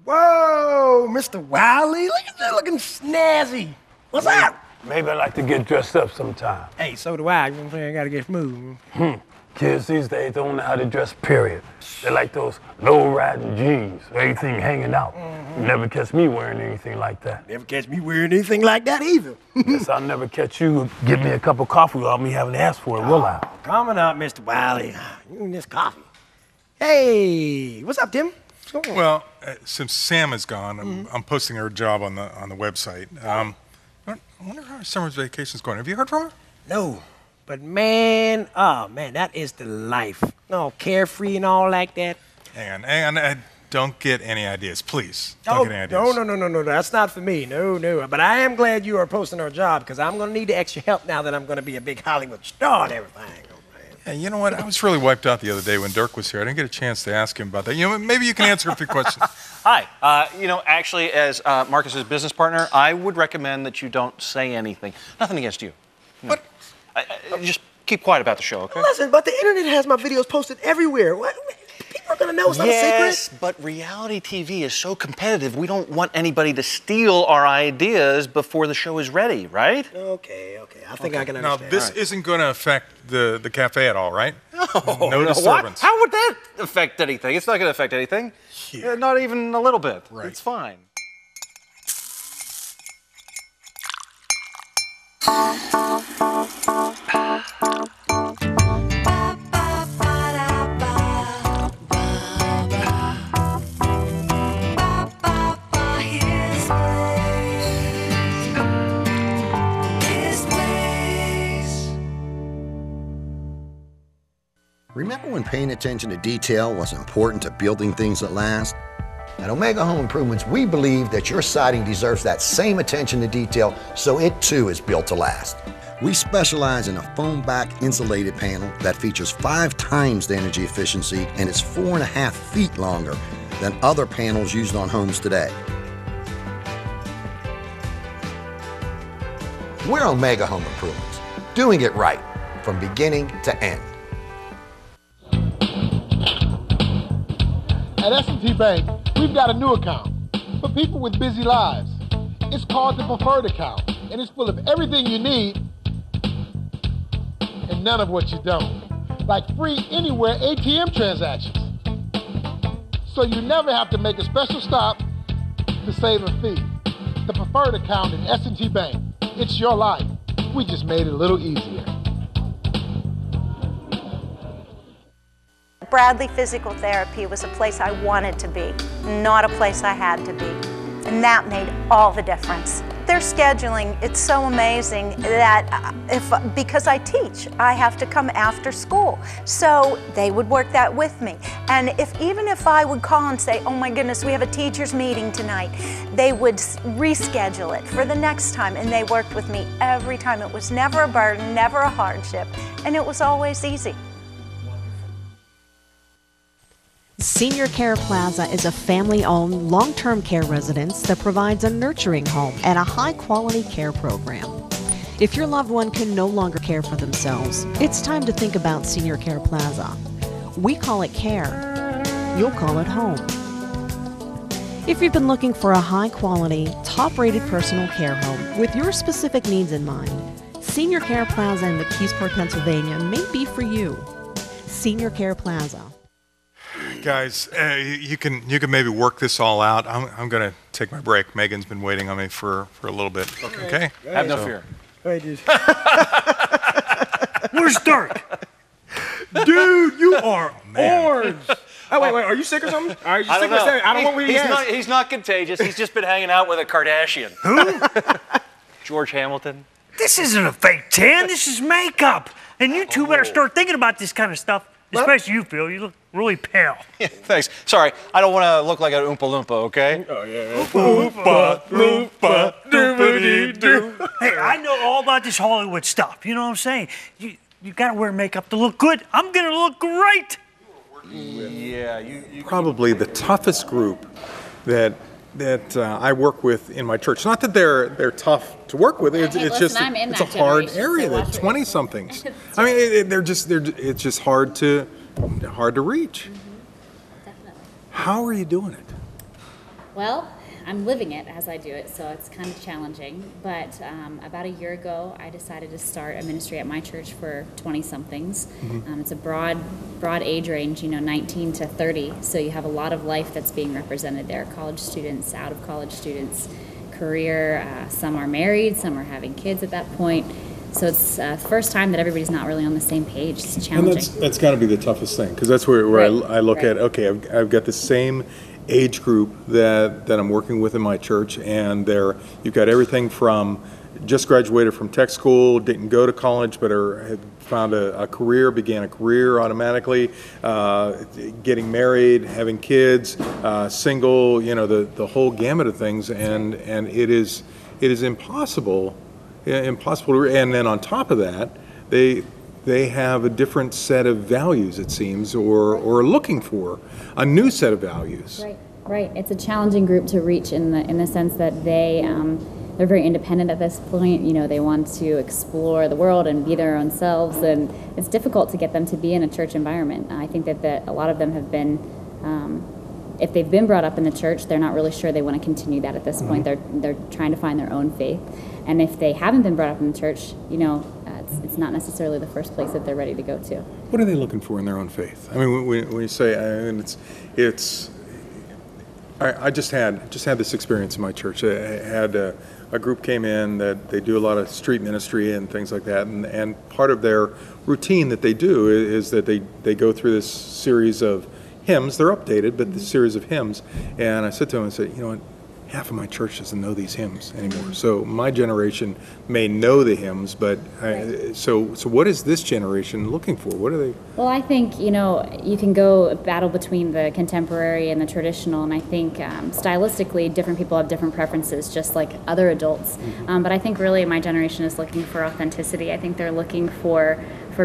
Whoa, Mr. Wiley, look at that looking snazzy. What's up? Maybe I like to get dressed up sometime. Hey, so do I. You know what I'm saying? I gotta get smooth. Kids these days don't know how to dress, period. They like those low-riding jeans, everything hanging out. You never catch me wearing anything like that. Never catch me wearing anything like that either. Guess I'll never catch you get me a cup of coffee without me having to ask for it, will I? Coming up, Mr. Wiley. You and this coffee. Hey, what's up, Tim? What's going on? Well, since Sam is gone, I'm posting her job on the website. I wonder how her summer vacation's going. Have you heard from her? No, but man, oh man, that is the life. No, carefree and all like that. Hang on. Don't get any ideas, please. Don't get any ideas. No, that's not for me. No. But I am glad you are posting our job because I'm going to need the extra help now that I'm going to be a big Hollywood star and everything. Yeah, you know what? I was really wiped out the other day when Dirk was here. I didn't get a chance to ask him about that. You know, maybe you can answer a few questions. Hi. Actually, as Marcus's business partner, I would recommend that you don't say anything. Nothing against you. What? Just keep quiet about the show, okay? Listen, but the internet has my videos posted everywhere. What? People are going to know it's not a secret. Yes, but reality TV is so competitive. We don't want anybody to steal our ideas before the show is ready, right? Okay. I think I can understand. Now, this isn't going to affect the cafe at all, right? No disturbance. What? How would that affect anything? It's not going to affect anything. Yeah. Not even a little bit. Right. It's fine. Remember when paying attention to detail was important to building things that last? At Omega Home Improvements, we believe that your siding deserves that same attention to detail so it too is built to last. We specialize in a foam back insulated panel that features 5 times the energy efficiency and is 4.5 feet longer than other panels used on homes today. We're Omega Home Improvements, doing it right from beginning to end. At S&T Bank, we've got a new account for people with busy lives. It's called the Preferred Account, and it's full of everything you need and none of what you don't, like free anywhere ATM transactions. So you never have to make a special stop to save a fee. The Preferred Account at S&T Bank. It's your life. We just made it a little easier. Bradley Physical Therapy was a place I wanted to be, not a place I had to be. And that made all the difference. Their scheduling, it's so amazing that because I teach, I have to come after school. So they would work that with me. And even if I would call and say, oh my goodness, we have a teacher's meeting tonight, they would reschedule it for the next time. And they worked with me every time. It was never a burden, never a hardship, and it was always easy. Senior Care Plaza is a family-owned, long-term care residence that provides a nurturing home and a high-quality care program. If your loved one can no longer care for themselves, it's time to think about Senior Care Plaza. We call it care. You'll call it home. If you've been looking for a high-quality, top-rated personal care home with your specific needs in mind, Senior Care Plaza in McKeesport, Pennsylvania may be for you. Senior Care Plaza. Guys, you can maybe work this all out. I'm going to take my break. Megan's been waiting on me for a little bit. Okay? Have no fear. Where's Dirk? Dude, you are orange. Oh, wait, are you sick or something? Are you sick or something? I don't know what he has. He's not contagious. He's just been hanging out with a Kardashian. Who? George Hamilton. This isn't a fake tan. This is makeup. And you two better start thinking about this kind of stuff. Especially you, Phil. You look really pale. Yeah, thanks. Sorry, I don't want to look like an Oompa Loompa, okay? Oh, yeah. Oompa Loompa, doobity-doo. Hey, I know all about this Hollywood stuff. You know what I'm saying? You got to wear makeup to look good. I'm going to look great. Yeah, you probably the toughest group that I work with in my church. Not that they're tough to work with. It's just it's a hard area. They're 20-somethings. I mean, it's just hard to reach. Definitely. How are you doing it? Well, I'm living it as I do it, so it's kind of challenging. But about a year ago, I decided to start a ministry at my church for 20-somethings. It's a broad age range, 19 to 30. So you have a lot of life that's being represented there. College students, out of college students, career. Some are married, some are having kids at that point. So it's the first time that everybody's not really on the same page. It's challenging. And that's got to be the toughest thing, because that's where I look at, okay, I've got the same age group that I'm working with in my church, and you've got everything from just graduated from tech school, didn't go to college, but had found a career, began a career automatically, getting married, having kids, single, the whole gamut of things, and it is impossible, and then on top of that, they have a different set of values, it seems, or are looking for a new set of values. Right. It's a challenging group to reach in the sense that they're very independent at this point. They want to explore the world and be their own selves, and it's difficult to get them to be in a church environment. I think that a lot of them have been, if they've been brought up in the church, they're not really sure they want to continue that at this point. They're trying to find their own faith, and if they haven't been brought up in the church, it's not necessarily the first place that they're ready to go to. What are they looking for in their own faith? I mean, when you say, I just had this experience in my church. I had a group came in that they do a lot of street ministry and things like that, and part of their routine that they do is that they go through this series of hymns. They're updated, but the series of hymns. And I said to them, I said, you know what? Half of my church doesn't know these hymns anymore. So my generation may know the hymns, but so what is this generation looking for? What are they? Well, I think, you can go battle between the contemporary and the traditional, and I think stylistically different people have different preferences, just like other adults. But I think really my generation is looking for authenticity. I think they're looking for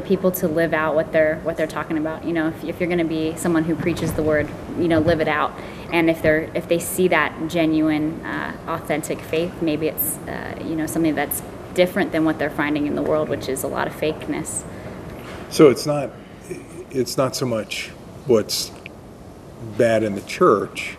people to live out what they're talking about. If you're going to be someone who preaches the word, live it out. And if they see that genuine, authentic faith, maybe it's something that's different than what they're finding in the world, which is a lot of fakeness. So it's not so much what's bad in the church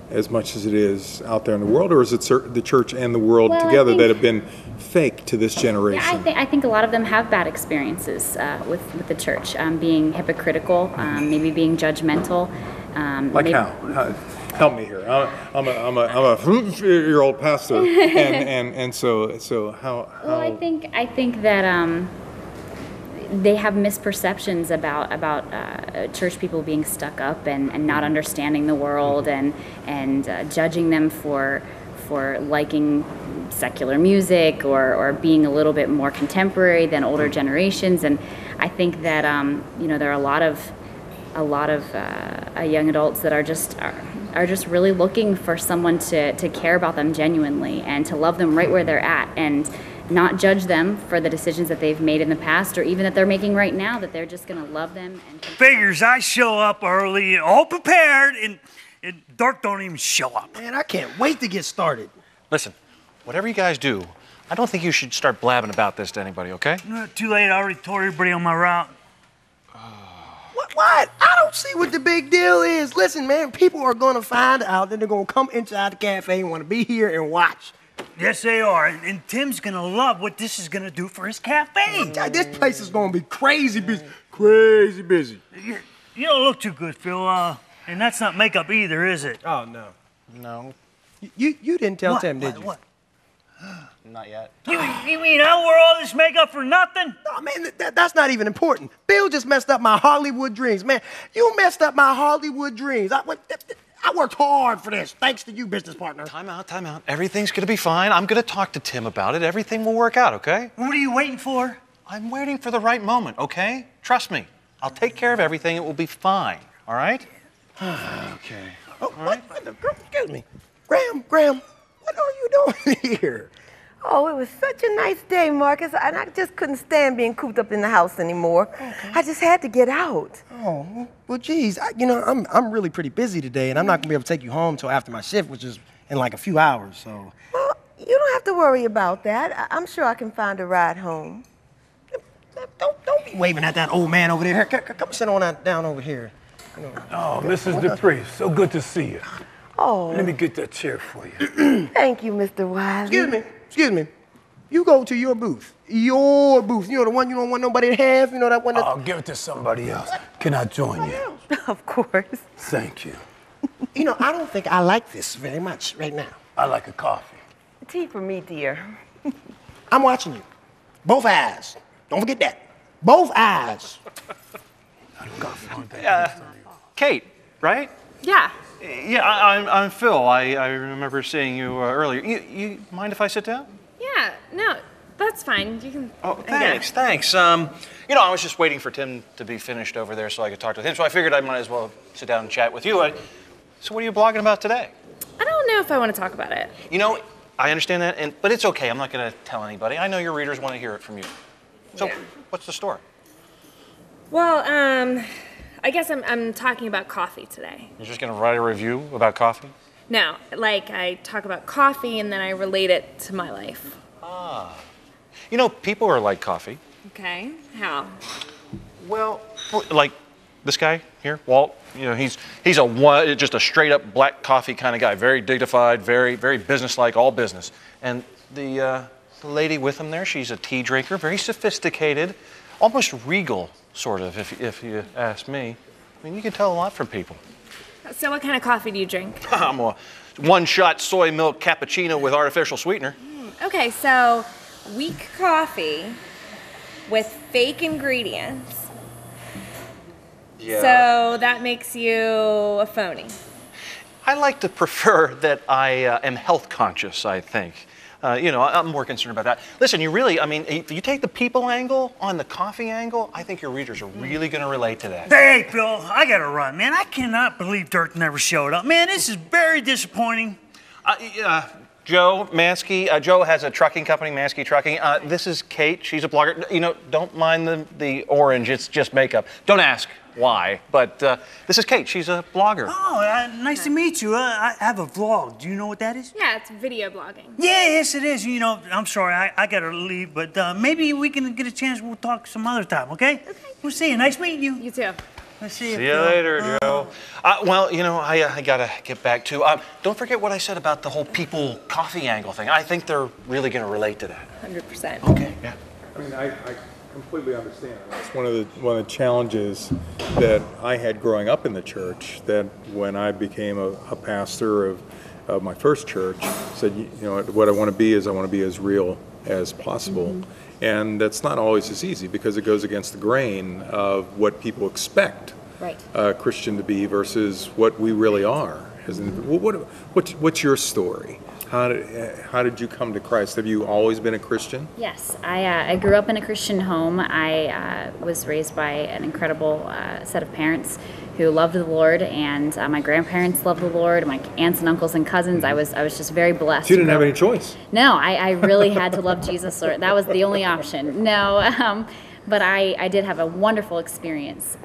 as much as it is out there in the world, or is it the church and the world together that have been fake to this generation? Yeah, I think a lot of them have bad experiences with the church, being hypocritical, maybe being judgmental. How? Help me here. I'm a 50-year-old pastor, and so how? Well, I think that they have misperceptions about church people being stuck up and not understanding the world and judging them for liking secular music or being a little bit more contemporary than older generations. And I think that there are a lot of young adults that are just really looking for someone to care about them genuinely and to love them right where they're at and not judge them for the decisions that they've made in the past or even that they're making right now, that they're just going to love them. Figures I show up early, all prepared, and Dirk don't even show up. Man, I can't wait to get started. Listen, whatever you guys do, I don't think you should start blabbing about this to anybody, okay? Too late, I already told everybody on my route. What? I don't see what the big deal is. Listen, man, people are going to find out that they're going to come inside the cafe and want to be here and watch. Yes, they are. And Tim's going to love what this is going to do for his cafe. This place is going to be crazy busy. Crazy busy. You don't look too good, Phil. And that's not makeup either, is it? Oh, no. No. You didn't tell Tim, did you? What? Not yet. You mean I wore all this makeup for nothing? No, man, that's not even important. Bill just messed up my Hollywood dreams. Man, you messed up my Hollywood dreams. I worked hard for this, thanks to you, business partner. Time out. Everything's going to be fine. I'm going to talk to Tim about it. Everything will work out, okay? What are you waiting for? I'm waiting for the right moment, okay? Trust me. I'll take care of everything. It will be fine, all right? Okay. Oh, all right. Excuse me. Graham, what are you doing here? Oh, it was such a nice day, Marcus, and I just couldn't stand being cooped up in the house anymore. Okay. I just had to get out. Oh, well, geez, I'm really pretty busy today, and I'm not gonna be able to take you home till after my shift, which is in like a few hours. So. Well, you don't have to worry about that. I'm sure I can find a ride home. Don't be waving at that old man over there. Come sit on down over here. Oh, Mrs. Dupree, so good to see you. Oh. Let me get that chair for you. Thank you, Mr. Wiley. Excuse me. You go to your booth. Your booth. You know, the one you don't want nobody to have? You know, that one that... I'll give it to somebody else. Can I join you? Of course. Thank you. You know, I don't think I like this very much right now. I like a coffee. Tea for me, dear. I'm watching you. Both eyes. Don't forget that. Both eyes. Kate, right? Yeah. Yeah, I'm Phil. I remember seeing you earlier. You mind if I sit down? Yeah, no, that's fine. You can. Oh, thanks. You know, I was just waiting for Tim to be finished over there so I could talk to him. So I figured I might as well sit down and chat with you. So what are you blogging about today? I don't know if I want to talk about it. You know, I understand that, but it's okay. I'm not going to tell anybody. I know your readers want to hear it from you. So, what's the story? Well, I guess I'm talking about coffee today. You're just going to write a review about coffee? No, like I talk about coffee and then I relate it to my life. Ah. You know, people are like coffee. Okay, how? Well, like this guy here, Walt. You know, he's just a straight up black coffee kind of guy. Very dignified, very businesslike, all business. And the lady with him there, she's a tea drinker, very sophisticated, almost regal, sort of, if you ask me. I mean, you can tell a lot from people. So what kind of coffee do you drink? I'm a one-shot soy milk cappuccino with artificial sweetener. Okay, so weak coffee with fake ingredients. Yeah. So that makes you a phony. I like to prefer that I am health conscious, I think. You know, I'm more concerned about that. Listen, I mean, if you take the people angle on the coffee angle, I think your readers are really going to relate to that. Hey, Bill, I got to run, man. I cannot believe Dirk never showed up. Man, this is very disappointing. Joe Mansky. Joe has a trucking company, Mansky Trucking. This is Kate. She's a blogger. You know, don't mind the orange. It's just makeup. Don't ask why, but this is Kate. She's a blogger. Oh, nice to meet you. I have a vlog. Do you know what that is? Yeah, it's video blogging. Yeah, yes, it is. You know, I'm sorry, I got to leave, but maybe we can get a chance. We'll talk some other time, okay? Okay. We'll see you. Nice meeting you. You too. See you later, Joe. Well, you know, I gotta get back to. Don't forget what I said about the whole people coffee angle thing. I think they're really gonna relate to that. 100%. Okay. Yeah. I mean, I completely understand. It's one of the challenges that I had growing up in the church. That when I became a pastor of my first church, said, you know, what I want to be is I want to be as real as possible. Mm-hmm. And that's not always as easy because it goes against the grain of what people expect a Christian to be versus what we really are. What's your story? How did you come to Christ? Have you always been a Christian? Yes, I grew up in a Christian home. I was raised by an incredible set of parents who loved the Lord, and my grandparents loved the Lord, my aunts and uncles and cousins. I was just very blessed. You didn't have any choice. No, I really had to love Jesus, or that was the only option. No, but I did have a wonderful experience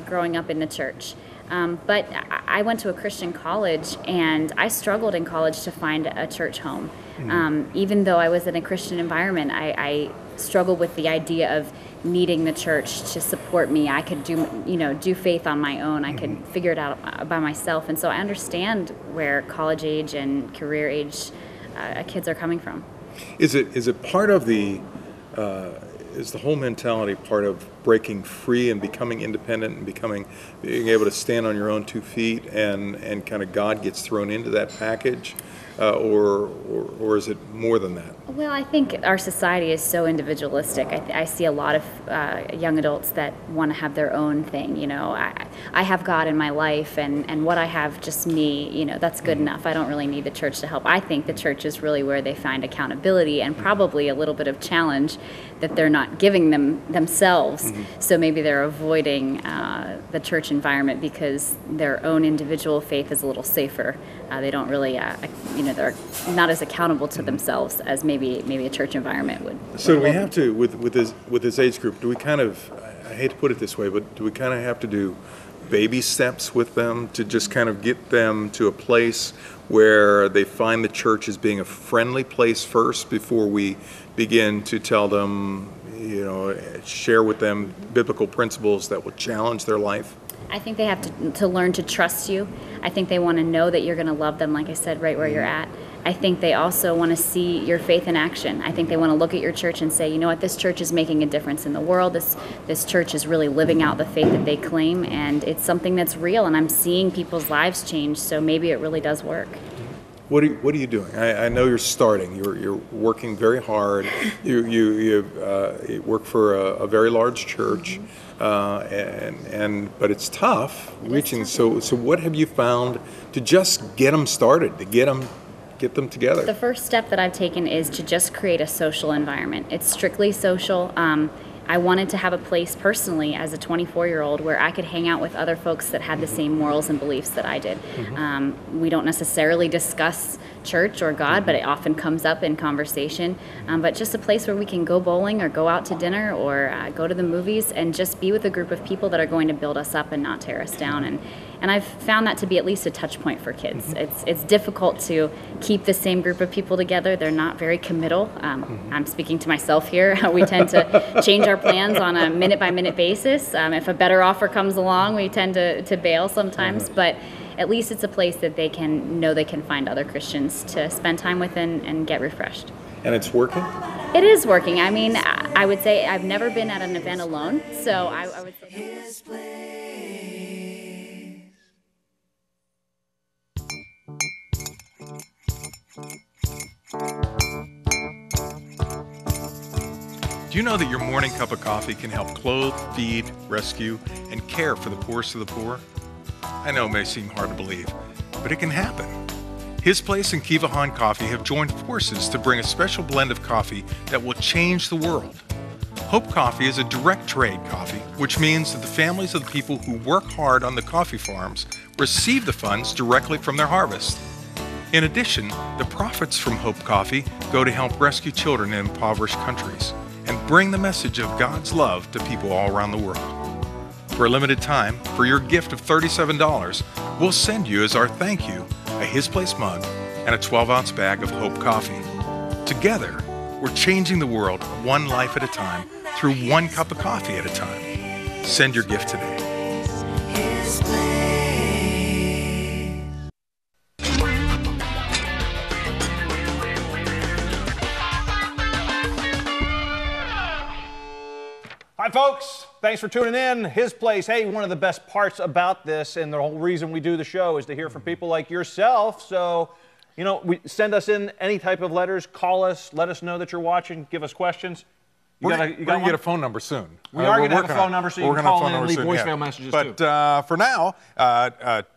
growing up in the church. But I went to a Christian college, and I struggled in college to find a church home. Even though I was in a Christian environment, I struggled with the idea of needing the church to support me. I could do faith on my own. I could figure it out by myself. And so I understand where college age and career age kids are coming from. Is it part of the is the whole mentality part of breaking free and becoming independent and being able to stand on your own 2 feet and kind of God gets thrown into that package? Or is it more than that? Well, I think our society is so individualistic. I see a lot of young adults that want to have their own thing. You know, I have God in my life, and what I have, just me. You know, that's good enough. I don't really need the church to help. I think the church is really where they find accountability and probably a little bit of challenge that they're not giving themselves. So maybe they're avoiding the church environment because their own individual faith is a little safer. They don't really, they're not as accountable to themselves as maybe a church environment would. So we have to, with this age group, do we kind of, I hate to put it this way, but do we kind of have to do baby steps with them to just kind of get them to a place where they find the church as being a friendly place first before we begin to tell them, share with them biblical principles that will challenge their life? I think they have to learn to trust you. I think they want to know that you're going to love them, like I said, right where you're at. I think they also want to see your faith in action. I think they want to look at your church and say, you know what, this church is making a difference in the world. This church is really living out the faith that they claim, and it's something that's real, and I'm seeing people's lives change, so maybe it really does work. What are you doing? I know you're starting. You're working very hard. You work for a very large church, but it's tough reaching. So what have you found to just get them started, to get them together? The first step that I've taken is to just create a social environment. It's strictly social. I wanted to have a place personally as a 24-year-old where I could hang out with other folks that had the same morals and beliefs that I did. We don't necessarily discuss church or God, but it often comes up in conversation. But just a place where we can go bowling or go out to dinner or go to the movies and just be with a group of people that are going to build us up and not tear us down. And I've found that to be at least a touch point for kids. It's difficult to keep the same group of people together. They're not very committal. I'm speaking to myself here. We tend to change our plans on a minute-by-minute basis. If a better offer comes along, we tend to bail sometimes. But at least it's a place that they can know they can find other Christians to spend time with and get refreshed. And it's working? It is working. I mean, I would say I've never been at an event alone, so I would say His place. Do you know that your morning cup of coffee can help clothe, feed, rescue, and care for the poorest of the poor? I know it may seem hard to believe, but it can happen. His Place and Kiva Han Coffee have joined forces to bring a special blend of coffee that will change the world. Hope Coffee is a direct trade coffee, which means that the families of the people who work hard on the coffee farms receive the funds directly from their harvest. In addition, the profits from Hope Coffee go to help rescue children in impoverished countries and bring the message of God's love to people all around the world. For a limited time, for your gift of $37, we'll send you as our thank you a His Place mug and a 12-ounce bag of Hope Coffee. Together, we're changing the world one life at a time through one cup of coffee at a time. Send your gift today. His Place. Hi, folks. Thanks for tuning in. His Place. Hey, one of the best parts about this and the whole reason we do the show is to hear from people like yourself. So, send us in any type of letters, call us, let us know that you're watching, give us questions. We're going to get a phone number soon. We are going to have a phone number, so you can call in and leave voicemail messages, too. But for now,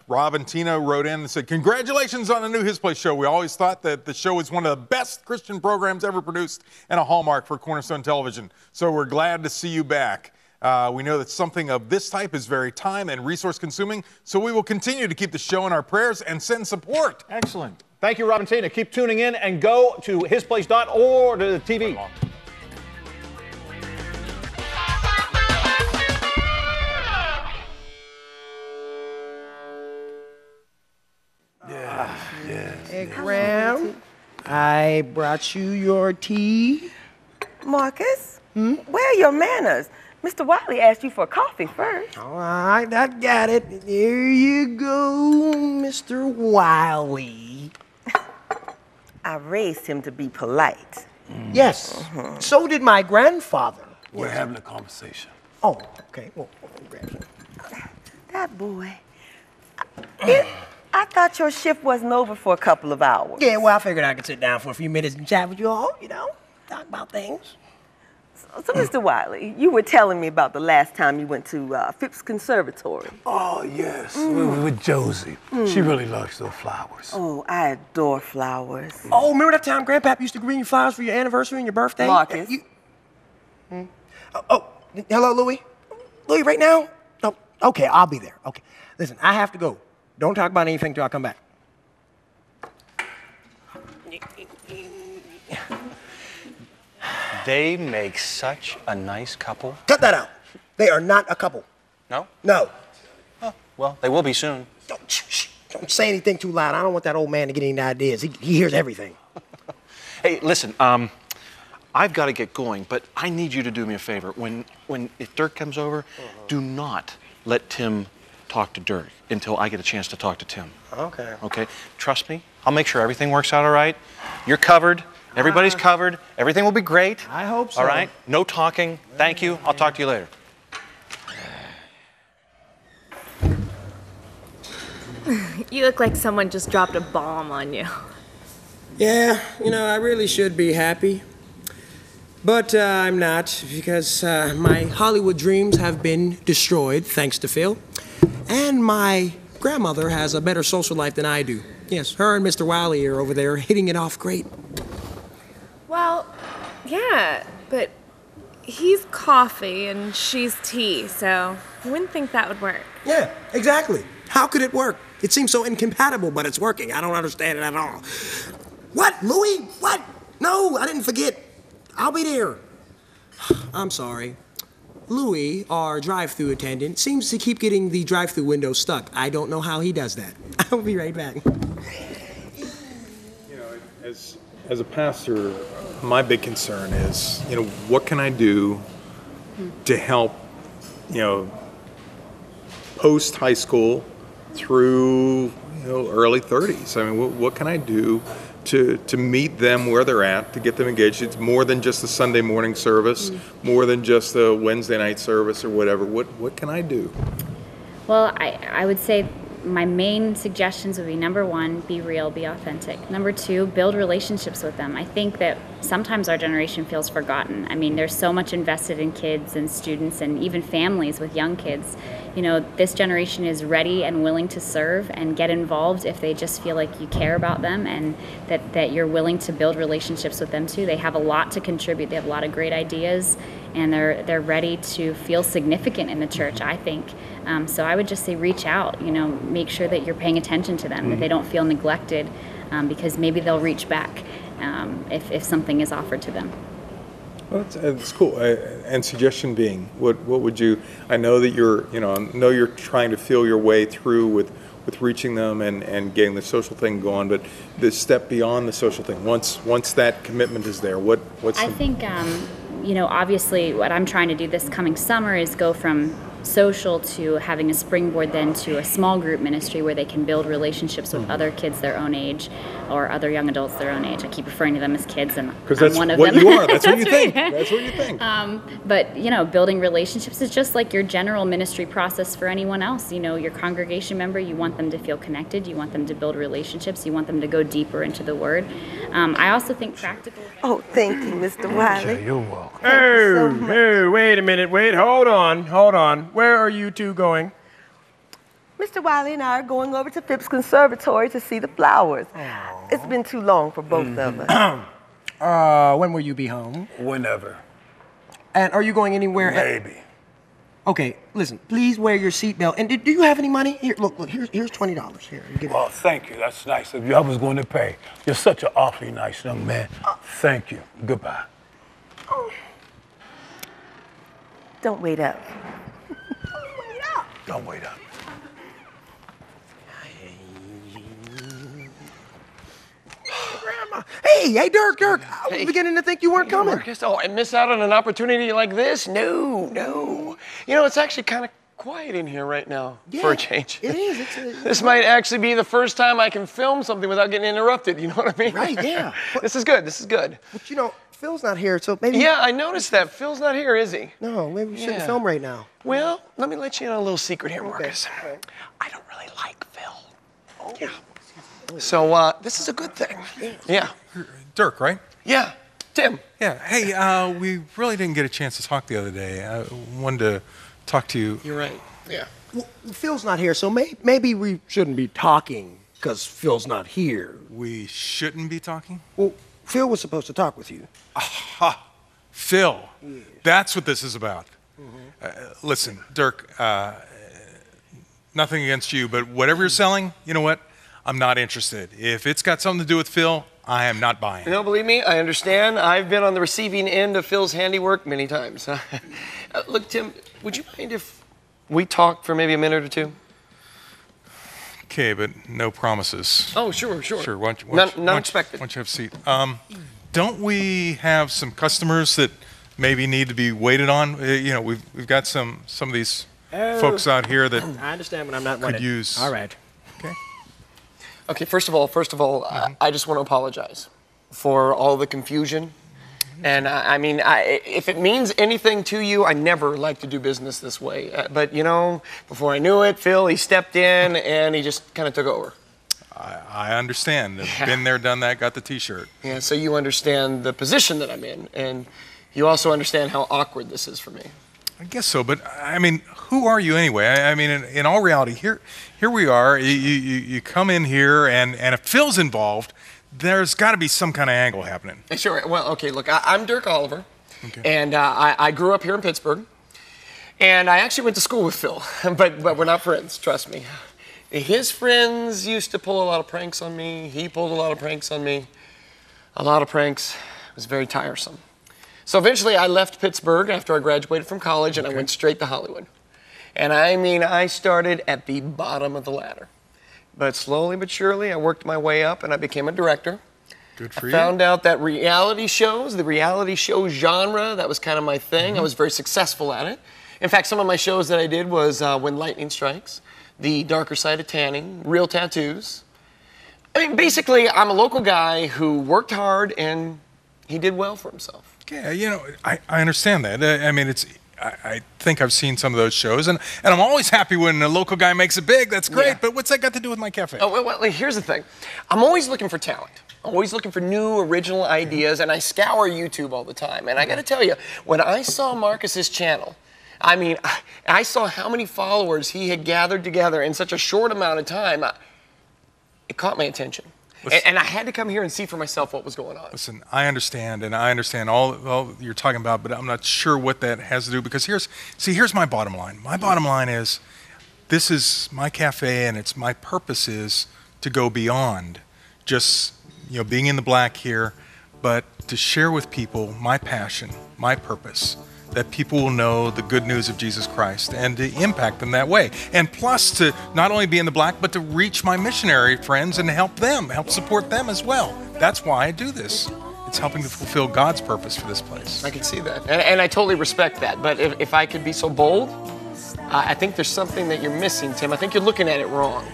Rob and Tina wrote in and said, congratulations on the new His Place show. We always thought that the show is one of the best Christian programs ever produced and a hallmark for Cornerstone Television. So we're glad to see you back. We know that something of this type is very time and resource consuming, so we will continue to keep the show in our prayers and send support. Excellent. Thank you, Rob and Tina. Keep tuning in and go to hisplace.org to the TV. Hey, Graham, I brought you your tea. Marcus, where are your manners? Mr. Wiley asked you for coffee first. All right, I got it. There you go, Mr. Wiley. I raised him to be polite. Yes, so did my grandfather. We're having a conversation. Oh, okay. Well, grab some. That boy. I thought your shift wasn't over for a couple of hours. Yeah, well, I figured I could sit down for a few minutes and chat with you all, talk about things. So, Mr. Wiley, you were telling me about the last time you went to Phipps Conservatory. Oh, yes, with Josie. She really loves those flowers. Oh, I adore flowers. Oh, remember that time Grandpap used to bring you flowers for your anniversary and your birthday? Marcus. Hello, Louie? Louie, right now? Oh, okay, I'll be there. Okay, listen, I have to go. Don't talk about anything till I come back. They make such a nice couple. Cut that out. They are not a couple. No? No. Oh, well, they will be soon. Don't say anything too loud. I don't want that old man to get any ideas. He hears everything. Hey, listen, I've got to get going, but I need you to do me a favor. If Dirk comes over, do not let Tim talk to Dirk until I get a chance to talk to Tim. Okay. Okay? Trust me. I'll make sure everything works out all right. You're covered. Everybody's covered. Everything will be great. I hope so. All right? No talking. Thank you. I'll talk to you later. You look like someone just dropped a bomb on you. Yeah, you know, I really should be happy. But I'm not, because my Hollywood dreams have been destroyed, thanks to Phil. And my grandmother has a better social life than I do. Yes, her and Mr. Wiley are over there hitting it off great. Well, yeah, but he's coffee and she's tea, so I wouldn't think that would work. Yeah, exactly. How could it work? It seems so incompatible, but it's working. I don't understand it at all. What, Louis? What? No, I didn't forget. I'll be there. I'm sorry. Louis, our drive-thru attendant, seems to keep getting the drive-thru window stuck. I don't know how he does that. I'll be right back. You know, as a pastor, my big concern is, you know, what can I do to help, you know, post high school through, you know, early 30s. I mean, what can I do to meet them where they're at, to get them engaged? It's more than just a Sunday morning service, more than just a Wednesday night service or whatever. What can I do? Well, I would say my main suggestions would be, number one, be real, be authentic. Number two, build relationships with them. I think that sometimes our generation feels forgotten. I mean, there's so much invested in kids and students and even families with young kids. You know, this generation is ready and willing to serve and get involved if they just feel like you care about them and that you're willing to build relationships with them too. They have a lot to contribute. They have a lot of great ideas, and they're ready to feel significant in the church, I think. So I would just say reach out, you know, make sure that you're paying attention to them, that they don't feel neglected, because maybe they'll reach back if something is offered to them. Well, it's cool. And suggestion being, what would you? I know that you're trying to feel your way through with reaching them and getting the social thing going. But the step beyond the social thing, once that commitment is there, what's? I think you know, obviously, what I'm trying to do this coming summer is go from social to having a springboard then to a small group ministry where they can build relationships with other kids their own age or other young adults their own age. I keep referring to them as kids, and I'm one of them. Because that's what you are. That's what you think. That's what you think. But, you know, building relationships is just like your general ministry process for anyone else. You know, your congregation member, you want them to feel connected. You want them to build relationships. You want them to go deeper into the Word. I also think practical. Oh, thank you, Mr. Wiley. You're welcome. Hey, wait a minute. Hold on. Where are you two going? Mr. Wiley and I are going over to Phipps Conservatory to see the flowers. It's been too long for both of us. When will you be home? Whenever. And are you going anywhere? Maybe. Okay, listen, please wear your seatbelt. And do you have any money? Here, look, here's $20. Here, give Oh, thank you. That's nice of you. I was going to pay. You're such an awfully nice young man. Thank you. Goodbye. Don't wait up. Don't wait up. Grandma. Hey, Dirk. I was beginning to think you weren't coming. Marcus, I miss out on an opportunity like this? No. You know, it's actually kind of quiet in here right now for a change. It is. This might actually be the first time I can film something without getting interrupted. You know what I mean? Right, yeah. This is good. But, you know, Phil's not here, so maybe... Yeah, I noticed that. Phil's not here, is he? No, maybe we shouldn't film right now. Well, let me let you in on a little secret here, Marcus. Okay. I don't really like Phil. Oh. Yeah. So, this is a good thing. Yeah. Dirk, right? Yeah. Tim. Yeah. Hey, we really didn't get a chance to talk the other day. I wanted to talk to you. You're right. Yeah. Well, Phil's not here, so maybe we shouldn't be talking because Phil's not here. We shouldn't be talking? Well, Phil was supposed to talk with you. Aha! Phil. Yeah. That's what this is about. Listen, Dirk, nothing against you, but whatever you're selling, you know what? I'm not interested. If it's got something to do with Phil, I am not buying. You know, believe me, I understand. I've been on the receiving end of Phil's handiwork many times. Look, Tim, would you mind if we talk for maybe a minute or two? Okay, but no promises. Oh, sure. Sure, why don't you have a seat? Don't we have some customers that maybe need to be waited on? You know, we've got some of these folks out here that I understand when I'm not could wanted. use. All right. Okay. Okay, first of all, I just want to apologize for all the confusion. And if it means anything to you, I never like to do business this way. But you know, before I knew it, Phil, he stepped in and he just kind of took over. I understand. I've been there, done that, got the T-shirt. Yeah, so you understand the position that I'm in, and you also understand how awkward this is for me. I guess so, but I mean, who are you anyway? I mean, in all reality, here we are. You come in here, and if Phil's involved, there's got to be some kind of angle happening. Sure. Well, okay. Look, I'm Dirk Oliver, and I grew up here in Pittsburgh, and I actually went to school with Phil, but we're not friends. Trust me. His friends used to pull a lot of pranks on me. He pulled a lot of pranks on me. A lot of pranks. It was very tiresome. So eventually I left Pittsburgh after I graduated from college, and I went straight to Hollywood. And I started at the bottom of the ladder. But slowly but surely, I worked my way up, and I became a director. Good for I you. found out that the reality show genre, that was kind of my thing. I was very successful at it. In fact, some of my shows that I did was When Lightning Strikes, The Darker Side of Tanning, Real Tattoos. I mean, basically, I'm a local guy who worked hard, and he did well for himself. Yeah, you know, I understand that. I mean, I think I've seen some of those shows, and I'm always happy when a local guy makes it big. That's great, but what's that got to do with my cafe? Oh, well, here's the thing. I'm always looking for talent. I'm always looking for new, original ideas, and I scour YouTube all the time. And I got to tell you, when I saw Marcus's channel, I mean, I saw how many followers he had gathered together in such a short amount of time. It caught my attention. And I had to come here and see for myself what was going on. Listen, I understand, and I understand all you're talking about, but I'm not sure what that has to do, because here's my bottom line. My bottom line is, this is my cafe, and my purpose is to go beyond just, you know, being in the black here, but to share with people my passion, my purpose, that people will know the good news of Jesus Christ and to impact them that way. And plus to not only be in the black, but to reach my missionary friends and help support them as well. That's why I do this. It's helping to fulfill God's purpose for this place. I can see that. And I totally respect that. But if I could be so bold, I think there's something that you're missing, Tim. I think you're looking at it wrong.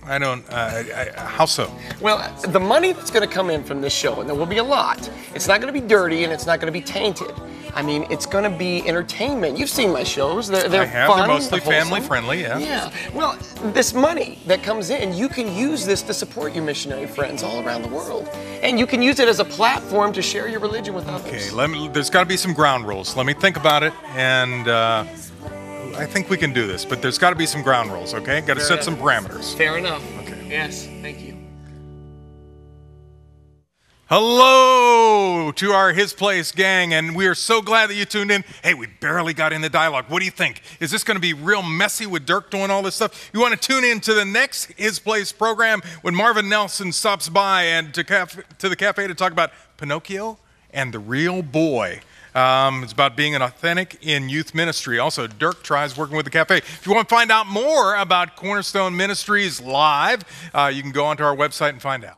I don't, how so? Well, the money that's going to come in from this show, and there will be a lot, it's not going to be dirty and it's not going to be tainted. I mean, it's going to be entertainment. You've seen my shows. They're fun. They're mostly wholesome. family friendly, yeah. Yeah. Well, this money that comes in, you can use this to support your missionary friends all around the world. And you can use it as a platform to share your religion with others. Okay, there's got to be some ground rules. Let me think about it, and I think we can do this, but there's got to be some ground rules, okay? Got to set some parameters. Fair enough. Okay. Yes, thank you. Hello to our His Place gang, and we are so glad that you tuned in. Hey, we barely got in the dialogue. What do you think? Is this going to be real messy with Dirk doing all this stuff? You want to tune in to the next His Place program when Marvin Nelson stops by and to the cafe to talk about Pinocchio and the Real Boy. It's about being an authentic in youth ministry. Also, Dirk tries working with the cafe. If you want to find out more about Cornerstone Ministries live, you can go onto our website and find out.